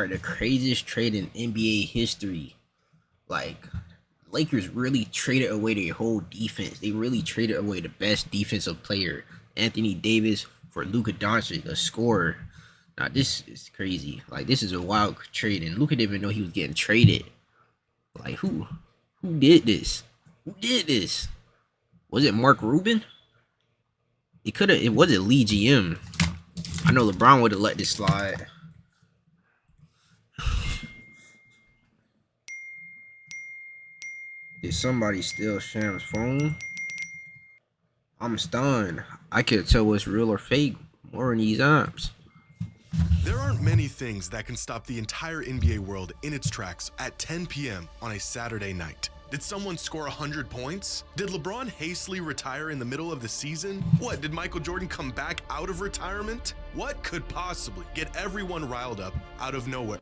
probably the craziest trade in NBA history. Like, Lakers really traded away their whole defense. They really traded away the best defensive player, Anthony Davis, for Luka Doncic, a scorer. Now this is crazy. Like, this is a wild trade, and Luka didn't even know he was getting traded. Like, who did this? Who did this? Was it Mark Rubin? It wasn't Lee GM. I know LeBron would have let this slide. Did somebody steal Sham's phone? I'm stunned. I can't tell what's real or fake more in these apps. There aren't many things that can stop the entire NBA world in its tracks at 10 p.m. on a Saturday night. Did someone score 100 points? Did LeBron hastily retire in the middle of the season? What, did Michael Jordan come back out of retirement? What could possibly get everyone riled up out of nowhere?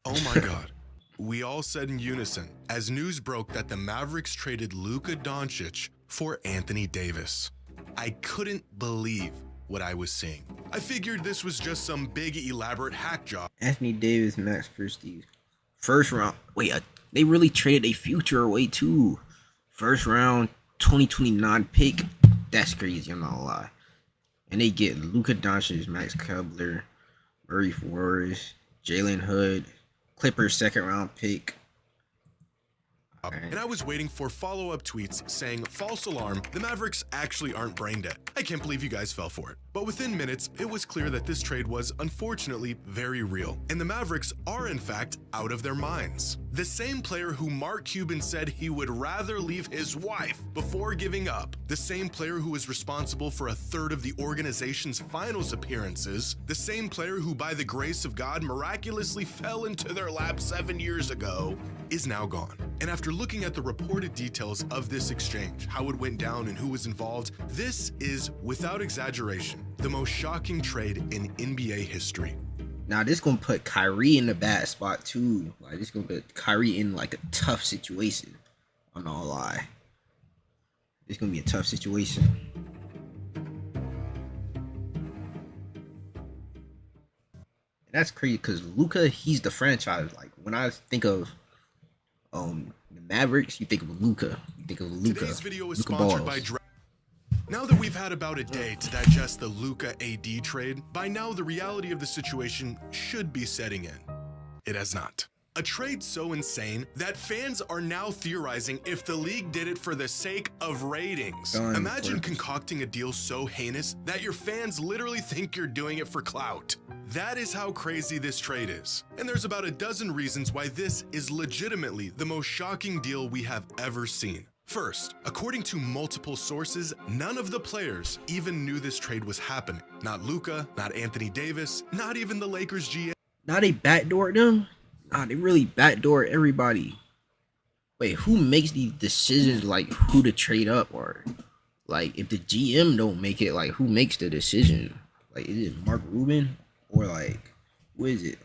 Oh my God. We all said in unison as news broke that the Mavericks traded Luka Doncic for Anthony Davis. I couldn't believe what I was seeing. I figured this was just some big elaborate hack job. Anthony Davis, Max Christie. First round. Wait, they really traded a future away too. First round 2029 pick. That's crazy, I'm not gonna lie. And they get Luka Doncic, Max Kebler, Murray Forrest, Jalen Hood, Clippers second round pick. And I was waiting for follow-up tweets saying, false alarm, the Mavericks actually aren't brain dead. I can't believe you guys fell for it. But within minutes, it was clear that this trade was unfortunately very real. And the Mavericks are in fact out of their minds. The same player who Mark Cuban said he would rather leave his wife before giving up. The same player who was responsible for a third of the organization's finals appearances. The same player who by the grace of God miraculously fell into their lap 7 years ago is now gone. And after looking at the reported details of this exchange, how it went down and who was involved, this is, without exaggeration, the most shocking trade in NBA history. Now this gonna put Kyrie in a bad spot too. Like, this gonna put Kyrie in like a tough situation. I'm not gonna lie. It's gonna be a tough situation. And that's crazy because Luka, he's the franchise. Like, when I think of the Mavericks, you think of Luka. You think of Luka. Today's video is Luka sponsored balls. by Now that we've had about a day to digest the Luka AD trade, by now the reality of the situation should be setting in. It has not. A trade so insane that fans are now theorizing if the league did it for the sake of ratings. Imagine concocting a deal so heinous that your fans literally think you're doing it for clout. That is how crazy this trade is. And there's about a dozen reasons why this is legitimately the most shocking deal we have ever seen. First, according to multiple sources, none of the players even knew this trade was happening. Not Luka, not Anthony Davis, not even the Lakers GM. Now they backdoored them? Nah, they really backdoor everybody. Wait, who makes these decisions, like who to trade up? Or like, if the GM don't make it, like who makes the decision? Like, is it Mark Rubin? Or like, who is it?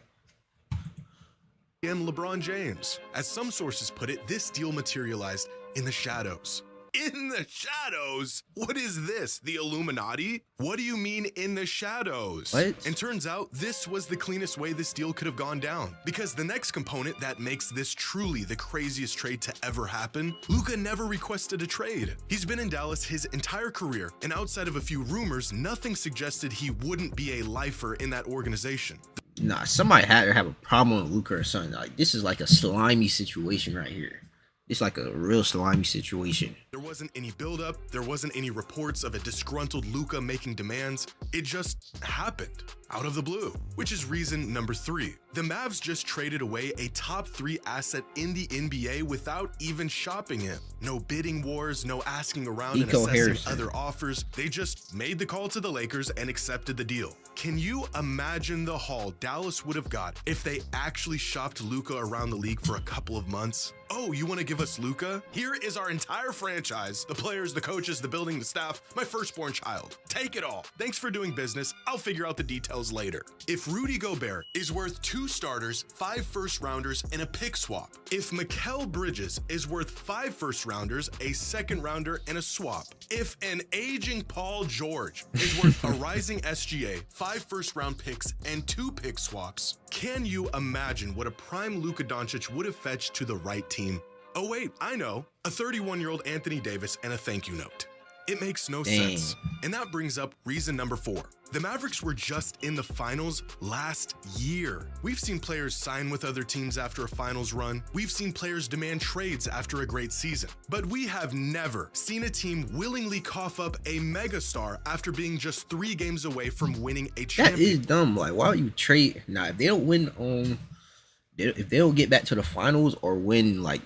And LeBron James. As some sources put it, this deal materialized in the shadows. In the shadows? What is this? The Illuminati? What do you mean in the shadows? What? And turns out this was the cleanest way this deal could have gone down. Because the next component that makes this truly the craziest trade to ever happen, Luka never requested a trade. He's been in Dallas his entire career, and outside of a few rumors, nothing suggested he wouldn't be a lifer in that organization. Nah, somebody had to have a problem with Luka or something. Like, this is like a slimy situation right here. It's like a real slimy situation. There wasn't any buildup. There wasn't any reports of a disgruntled Luka making demands. It just happened out of the blue, which is reason number 3. The Mavs just traded away a top 3 asset in the NBA without even shopping him. No bidding wars, no asking around and assessing other offers. They just made the call to the Lakers and accepted the deal. Can you imagine the haul Dallas would have got if they actually shopped Luka around the league for a couple of months? Oh, you want to give us Luka? Here is our entire franchise, the players, the coaches, the building, the staff, my firstborn child. Take it all. Thanks for doing business. I'll figure out the details details later. If Rudy Gobert is worth 2 starters, 5 first-rounders, and a pick swap. If Mikal Bridges is worth 5 first-rounders, a second-rounder, and a swap. If an aging Paul George is worth a rising SGA, 5 first-round picks, and 2 pick swaps, can you imagine what a prime Luka Doncic would have fetched to the right team? Oh wait, I know. A 31-year-old Anthony Davis and a thank you note. It makes no sense. And that brings up reason number 4. The Mavericks were just in the finals last year. We've seen players sign with other teams after a finals run. We've seen players demand trades after a great season. But we have never seen a team willingly cough up a megastar after being just 3 games away from winning a championship. That is dumb. Like, why would you trade? Nah, if they don't win, if they don't get back to the finals or win, like,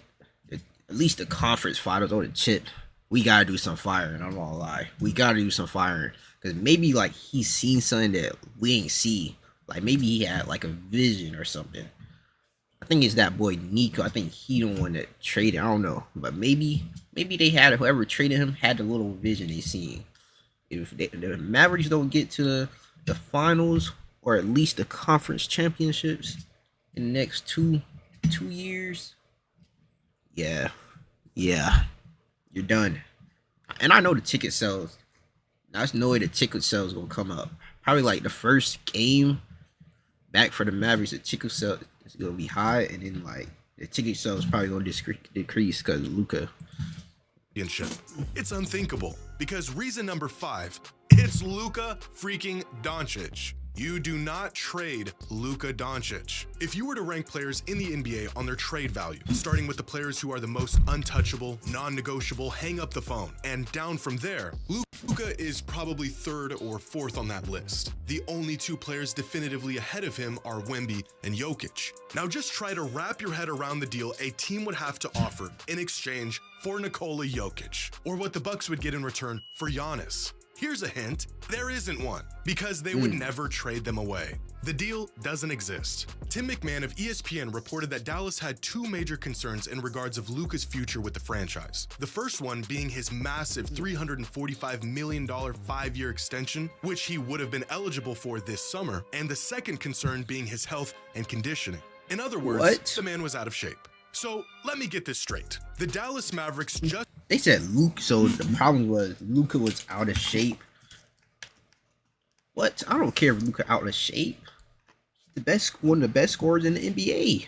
at least the conference finals or the chip, we gotta do some firing. I'm not gonna lie. We gotta do some firing. Because maybe, like, he's seen something that we ain't see. Like, maybe he had, like, a vision or something. I think it's that boy Nico. I think he the one that traded. I don't know. But maybe they had, whoever traded him had the little vision they seen. If the Mavericks don't get to the finals or at least the conference championships in the next two years, yeah, you're done. And I know the ticket sales. That's no way the ticket sales gonna come up. Probably like the first game back for the Mavericks, the ticket sales is gonna be high, and then like the ticket sales probably gonna decrease because Luka. It's unthinkable because reason number 5, it's Luka freaking Doncic. You do not trade Luka Doncic. If you were to rank players in the NBA on their trade value, starting with the players who are the most untouchable, non-negotiable, hang up the phone, and down from there, Luka is probably 3rd or 4th on that list. The only 2 players definitively ahead of him are Wemby and Jokic. Now just try to wrap your head around the deal a team would have to offer in exchange for Nikola Jokic, or what the Bucks would get in return for Giannis. Here's a hint, there isn't one, because they would never trade them away. The deal doesn't exist. Tim McMahon of ESPN reported that Dallas had 2 major concerns in regards of Luka's future with the franchise. The first one being his massive $345 million 5-year extension, which he would have been eligible for this summer, and the second concern being his health and conditioning. In other words, the man was out of shape. So let me get this straight. The Dallas Mavericks just... They said Luke, so the problem was Luka was out of shape. What? I don't care if Luka out of shape. He's one of the best scorers in the NBA.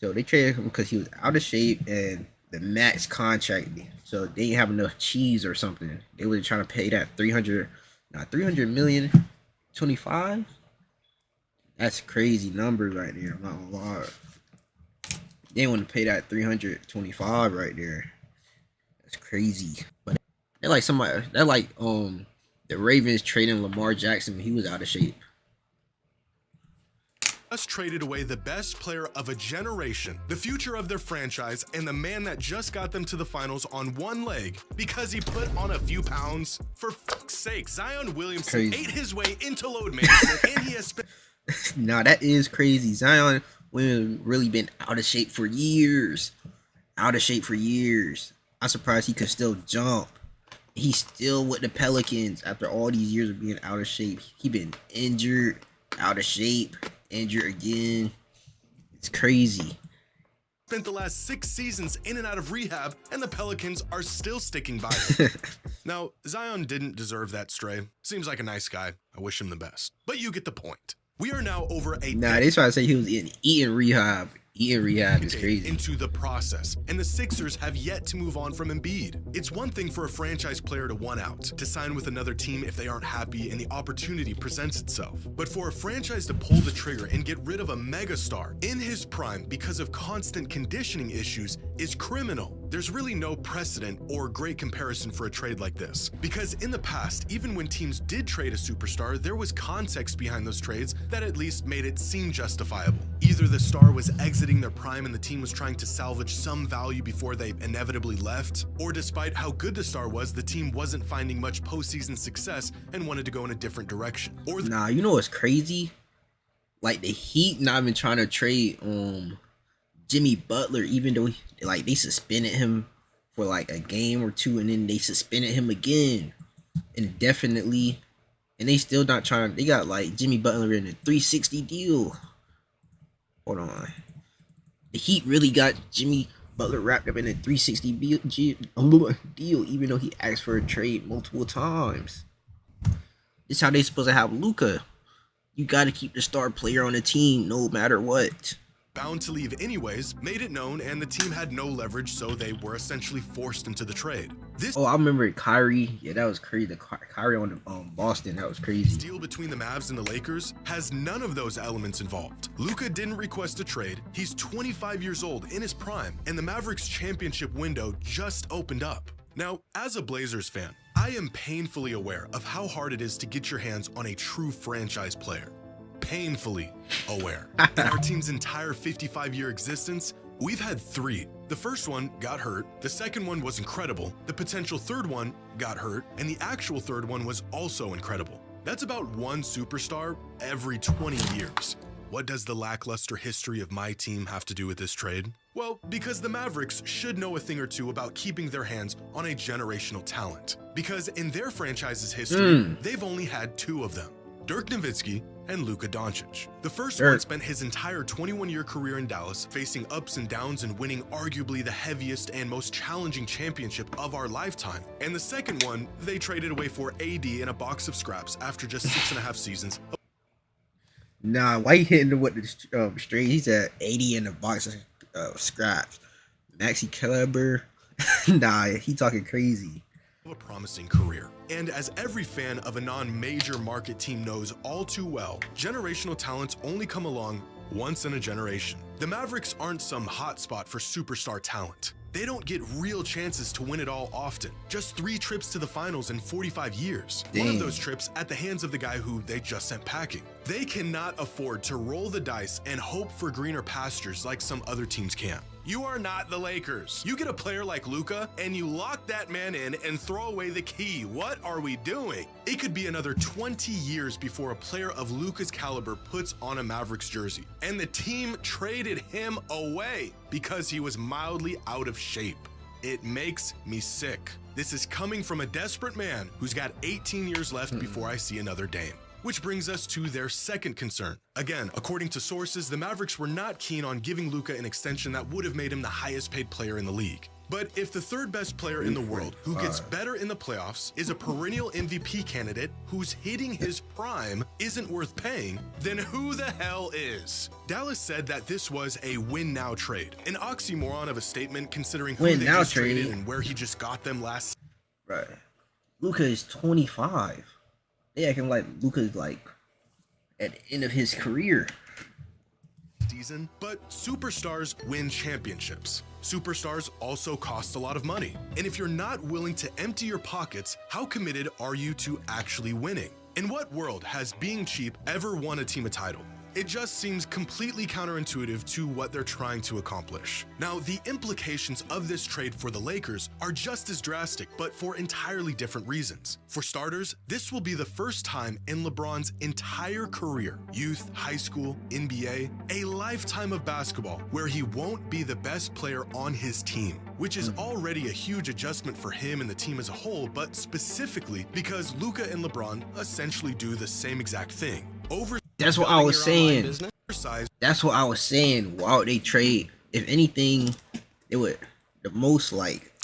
So they traded him because he was out of shape and the max contract. So they didn't have enough cheese or something. They were trying to pay that 300 million, 25. That's crazy numbers right there. I'm not gonna lie. They want to pay that 325 right there. That's crazy. But they're like the Ravens trading Lamar Jackson when he was out of shape. Just traded away the best player of a generation, the future of their franchise, and the man that just got them to the finals on one leg because he put on a few pounds. For fuck's sake, Zion Williamson ate his way into load management, and he has spent... Nah, that is crazy. Zion Williamson really been out of shape for years. I'm surprised he could still jump. He's still with the Pelicans after all these years of being out of shape. He been injured, out of shape, injured again. It's crazy. Spent the last 6 seasons in and out of rehab, and the Pelicans are still sticking by him. Now, Zion didn't deserve that stray. Seems like a nice guy. I wish him the best. But you get the point. We are now over a... Nah, they try to say he was eating rehab. Eating rehab is crazy. Into the process, and the Sixers have yet to move on from Embiid. It's one thing for a franchise player to want out, to sign with another team if they aren't happy and the opportunity presents itself. But for a franchise to pull the trigger and get rid of a megastar in his prime because of constant conditioning issues is criminal. There's really no precedent or great comparison for a trade like this. Because in the past, even when teams did trade a superstar, there was context behind those trades that at least made it seem justifiable. Either the star was exiting their prime and the team was trying to salvage some value before they inevitably left, or despite how good the star was, the team wasn't finding much postseason success and wanted to go in a different direction. Or nah, you know what's crazy? Like the Heat not even trying to trade Jimmy Butler, even though they suspended him for like a game or two, and then they suspended him again indefinitely, And they still not trying. They got like Jimmy Butler in a 360 deal. Hold on. The Heat really got Jimmy Butler wrapped up in a 360 deal, even though he asked for a trade multiple times. This is how they supposed to have Luka. You got to keep the star player on the team no matter what. Bound to leave anyways, made it known, and the team had no leverage, so they were essentially forced into the trade. This I remember Kyrie. Yeah, that was crazy. Kyrie on the Boston, that was crazy. deal between the Mavs and the Lakers has none of those elements involved. Luka didn't request a trade. He's 25 years old, in his prime, and the Mavericks championship window just opened up. Now, as a Blazers fan, I am painfully aware of how hard it is to get your hands on a true franchise player. Painfully aware. In our team's entire 55-year existence, we've had 3. The first one got hurt, the second one was incredible, the potential third one got hurt, and the actual third one was also incredible. That's about one superstar every 20 years. What does the lackluster history of my team have to do with this trade? Well, because the Mavericks should know a thing or two about keeping their hands on a generational talent. Because in their franchise's history, they've only had 2 of them. Dirk Nowitzki and Luka Doncic. The first one spent his entire 21-year career in Dallas, facing ups and downs and winning arguably the heaviest and most challenging championship of our lifetime. And the second one, they traded away for AD in a box of scraps after just 6.5 seasons. Nah, why you hitting him with the straight? He's at 80 in the box of scraps. Maxi Kleber. Nah, he talking crazy. A promising career. And as every fan of a non-major market team knows all too well, generational talents only come along once in a generation. The Mavericks aren't some hotspot for superstar talent. They don't get real chances to win it all often. Just 3 trips to the finals in 45 years. Dang. One of those trips at the hands of the guy who they just sent packing. They cannot afford to roll the dice and hope for greener pastures like some other teams can. You are not the Lakers. You get a player like Luka and you lock that man in and throw away the key. What are we doing? It could be another 20 years before a player of Luka's caliber puts on a Mavericks jersey. And the team traded him away because he was mildly out of shape. It makes me sick. This is coming from a desperate man who's got 18 years left before I see another Dame. Which brings us to their second concern. Again, according to sources, the Mavericks were not keen on giving Luka an extension that would have made him the highest paid player in the league. But if the third best player in the world, who gets better in the playoffs, is a perennial MVP candidate who's hitting his prime, isn't worth paying, then who the hell is? Dallas said that this was a win-now trade, an oxymoron of a statement considering who they just traded and where he just got them last. Right. Luka is 25. They acting like Luka's like at the end of his career. Season, but superstars win championships. Superstars also cost a lot of money. And if you're not willing to empty your pockets, how committed are you to actually winning? In what world has being cheap ever won a team a title? It just seems completely counterintuitive to what they're trying to accomplish. Now, the implications of this trade for the Lakers are just as drastic, but for entirely different reasons. For starters, this will be the first time in LeBron's entire career, youth, high school, NBA, a lifetime of basketball, where he won't be the best player on his team, which is already a huge adjustment for him and the team as a whole, but specifically because Luka and LeBron essentially do the same exact thing. That's what I was saying. That's what I was saying. Why would they trade? If anything, it would the most like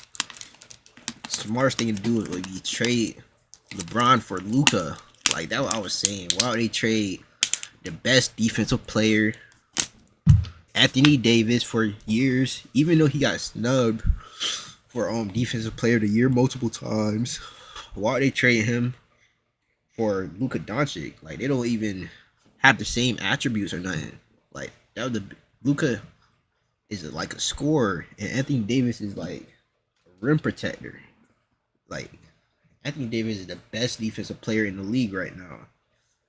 smartest thing to do would be trade LeBron for Luka. Like that's what I was saying. Why would they trade the best defensive player, Anthony Davis, for years, even though he got snubbed for defensive player of the year multiple times? Why would they trade him for Luka Doncic? Like they don't even have the same attributes or nothing. Like that was Luka is like a scorer and Anthony Davis is like a rim protector. Like Anthony Davis is the best defensive player in the league right now.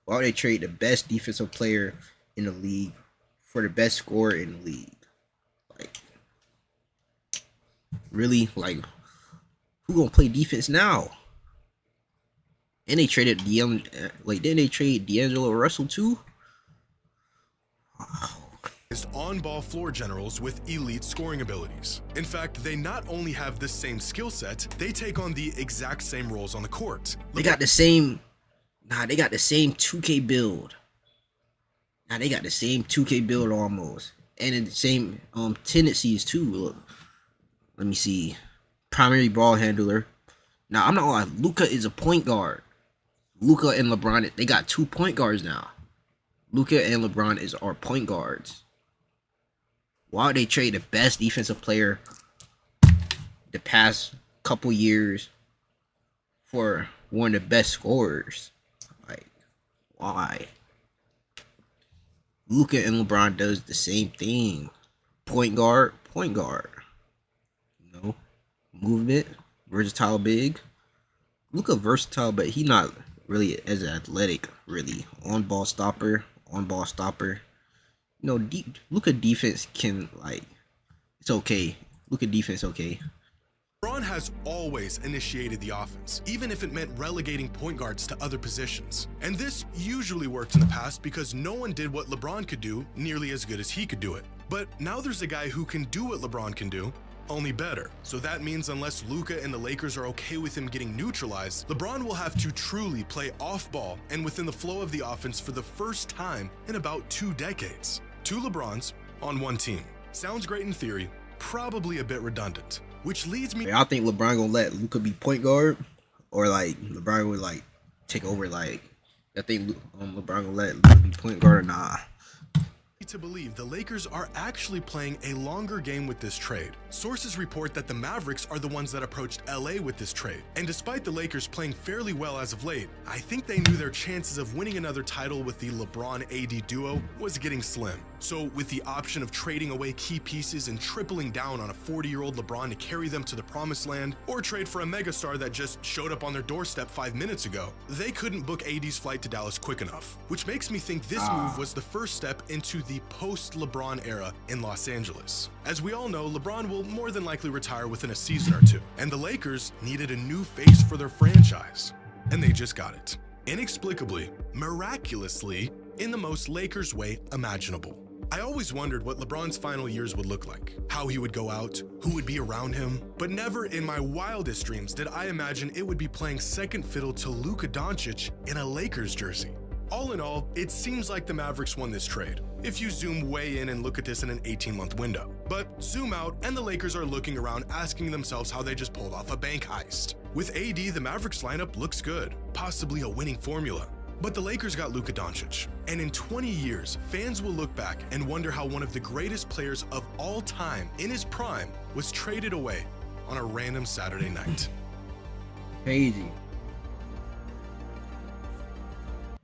Why would they trade the best defensive player in the league for the best scorer in the league? Like really? Like who gonna play defense now? And they traded didn't they trade D'Angelo Russell too? Wow. On-ball floor generals with elite scoring abilities. In fact, they not only have the same skill set, they take on the exact same roles on the court. They got the same Nah, they got the same 2K build. Nah, they got the same 2K build almost. And in the same tendencies too. Look, let me see. Primary ball handler. Now, I'm not gonna lie. Luka is a point guard. Luka and LeBron, they got 2 point guards now. Luka and LeBron are point guards. Why would they trade the best defensive player the past couple years for one of the best scorers? Like, why? Luka and LeBron does the same thing. Point guard, point guard. You know, movement, versatile big. Luka versatile, but he not really as athletic. Really, on ball stopper. You know, Luka defense can like, it's okay. Luka defense okay. LeBron has always initiated the offense, even if it meant relegating point guards to other positions. And this usually worked in the past because no one did what LeBron could do nearly as good as he could do it. But now there's a guy who can do what LeBron can do, only better. So that means unless Luka and the Lakers are okay with him getting neutralized, LeBron will have to truly play off ball and within the flow of the offense for the first time in about 2 decades. 2 LeBrons on one team. Sounds great in theory, probably a bit redundant. Which leads me. Y'all think LeBron gonna let Luka be point guard, or like LeBron would like take over? Like, I think LeBron gonna let Luka be point guard or nah? To believe the Lakers are actually playing a longer game with this trade. Sources report that the Mavericks are the ones that approached LA with this trade. And despite the Lakers playing fairly well as of late, I think they knew their chances of winning another title with the LeBron-AD duo was getting slim. So with the option of trading away key pieces and tripling down on a 40-year-old LeBron to carry them to the promised land, or trade for a megastar that just showed up on their doorstep 5 minutes ago, they couldn't book AD's flight to Dallas quick enough. Which makes me think this move was the first step into the post-LeBron era in Los Angeles. As we all know, LeBron will more than likely retire within a season or 2, and the Lakers needed a new face for their franchise. And they just got it. Inexplicably, miraculously, in the most Lakers way imaginable. I always wondered what LeBron's final years would look like, how he would go out, who would be around him, but never in my wildest dreams did I imagine it would be playing second fiddle to Luka Doncic in a Lakers jersey. All in all, it seems like the Mavericks won this trade, if you zoom way in and look at this in an 18-month window. But zoom out and the Lakers are looking around asking themselves how they just pulled off a bank heist. With AD, the Mavericks lineup looks good, possibly a winning formula. But the Lakers got Luka Doncic, and in 20 years, fans will look back and wonder how one of the greatest players of all time in his prime was traded away on a random Saturday night. Crazy.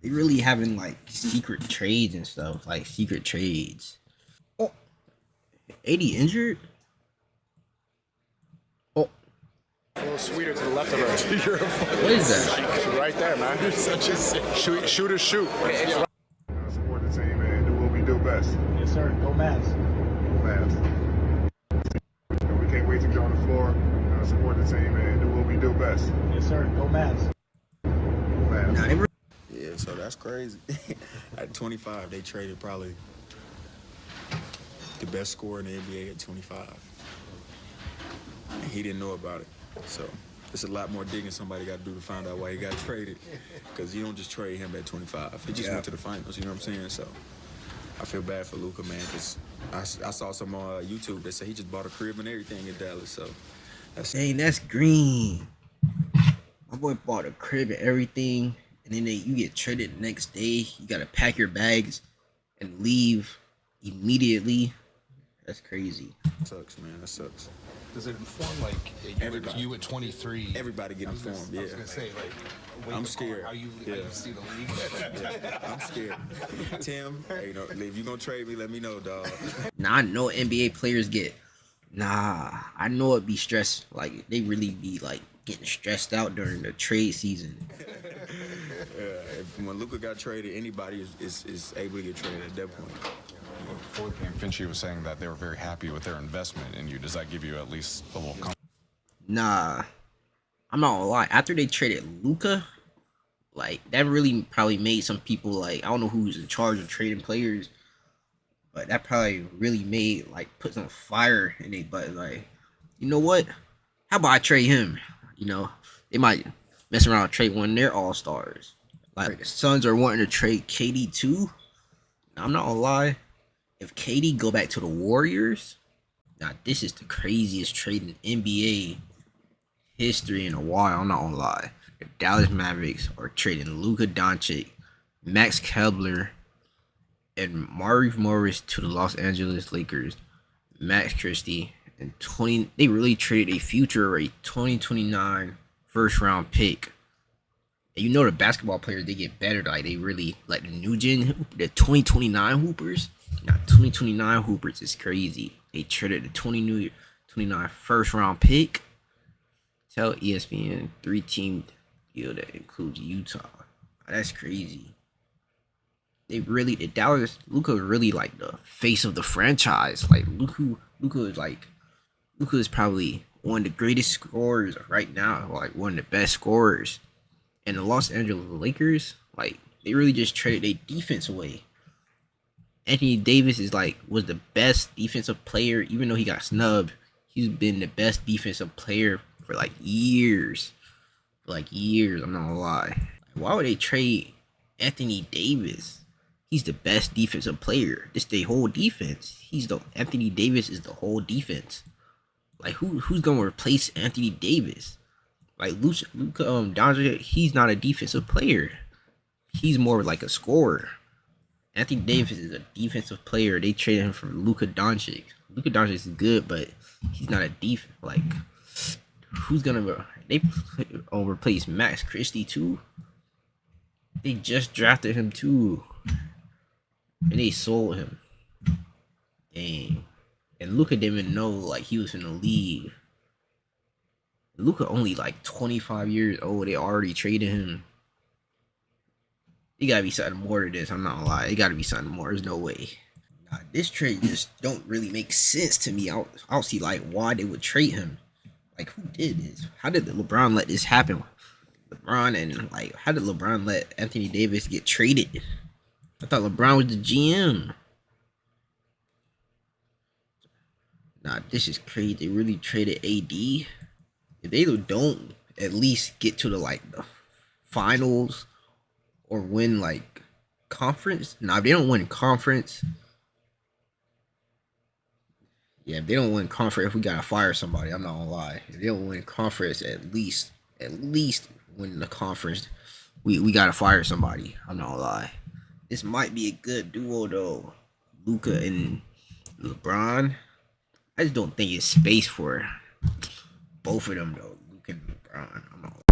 They really having like secret trades and stuff, like secret trades. Oh, AD injured? Oh. A little sweeter to the left of her. What is that? She's right there, man. You're such a shoot. Support the team and do what we do best. Yes, sir. Go Mavs. Go Mavs. We can't wait to get on the floor, support the team and do what we do best. Yes, sir. Go Mavs. Go Mavs. Yeah, so that's crazy. At 25, they traded probably the best scorer in the NBA at 25. And he didn't know about it. So it's a lot more digging somebody got to do to find out why he got traded. Because you don't just trade him at 25. He just went to the finals, you know what I'm saying? So I feel bad for Luka, man, because I saw some on YouTube that said he just bought a crib and everything in Dallas. So that's green. My boy bought a crib and everything. And then you get traded the next day. You gotta pack your bags and leave immediately. That's crazy. Sucks, man. That sucks. Does it inform like you at 23? Everybody get informed. Yeah. I was gonna say like. I'm scared. How you see the league? Yeah, I'm scared. Tim, hey, if you gonna trade me, let me know, dog. Nah, I know NBA players get. Nah, I know it be stressed. Like they really be like getting stressed out during the trade season. When Luka got traded, anybody is able to get traded at that point. Before the game, Finchy was saying that they were very happy with their investment in you. Does that give you at least a little comfort? Nah, I'm not gonna lie. After they traded Luka, like that really probably made some people like, I don't know who's in charge of trading players, but that probably really made like put some fire in their butt. Like, you know what? How about I trade him? You know, they might mess around and trade one of their all-stars. Like the Suns are wanting to trade KD too. Now, I'm not gonna lie. If KD go back to the Warriors, now this is the craziest trade in NBA history in a while. I'm not gonna lie. The Dallas Mavericks are trading Luka Doncic, Max Kepler, and Marv Morris to the Los Angeles Lakers. Max Christie and 20. They really traded a future or a 2029 first round pick. And you know the basketball players, they get better. Like they really like the new gen, the 2029 hoopers. Now 2029 hoopers is crazy. They traded the 29 first round pick. Tell ESPN 3-team deal that includes Utah. That's crazy. The Dallas Luka is really like the face of the franchise. Like Luka is probably one of the greatest scorers right now. Like one of the best scorers. And the Los Angeles Lakers, like they really just traded their defense away. Anthony Davis was the best defensive player, even though he got snubbed. He's been the best defensive player for years. Years, I'm not gonna lie. Why would they trade Anthony Davis? He's the best defensive player. This the whole defense. Anthony Davis is the whole defense. Like who's gonna replace Anthony Davis? Like Luka Doncic, he's not a defensive player. He's more like a scorer. Anthony Davis is a defensive player. They traded him for Luka Doncic. Luka Doncic is good, but he's not a who's gonna replace Max Christie too? They just drafted him too, and they sold him. Dang. And Luka didn't even know he was in the league. Luka only 25 years old. They already traded him. It gotta be something more to this. I'm not gonna lie. It gotta be something more. There's no way. Nah, this trade just don't really make sense to me. I don't see why they would trade him. Who did this? How did LeBron let this happen? How did LeBron let Anthony Davis get traded? I thought LeBron was the GM. Nah, this is crazy. They really traded AD. If they don't at least get to the finals or win conference. Now if they don't win conference, if they don't win conference, we gotta fire somebody. I'm not gonna lie. If they don't win conference, at least win the conference, we gotta fire somebody. I'm not gonna lie. This might be a good duo though, Luka and LeBron. I just don't think it's space for both of them though, Luka and LeBron. I'm not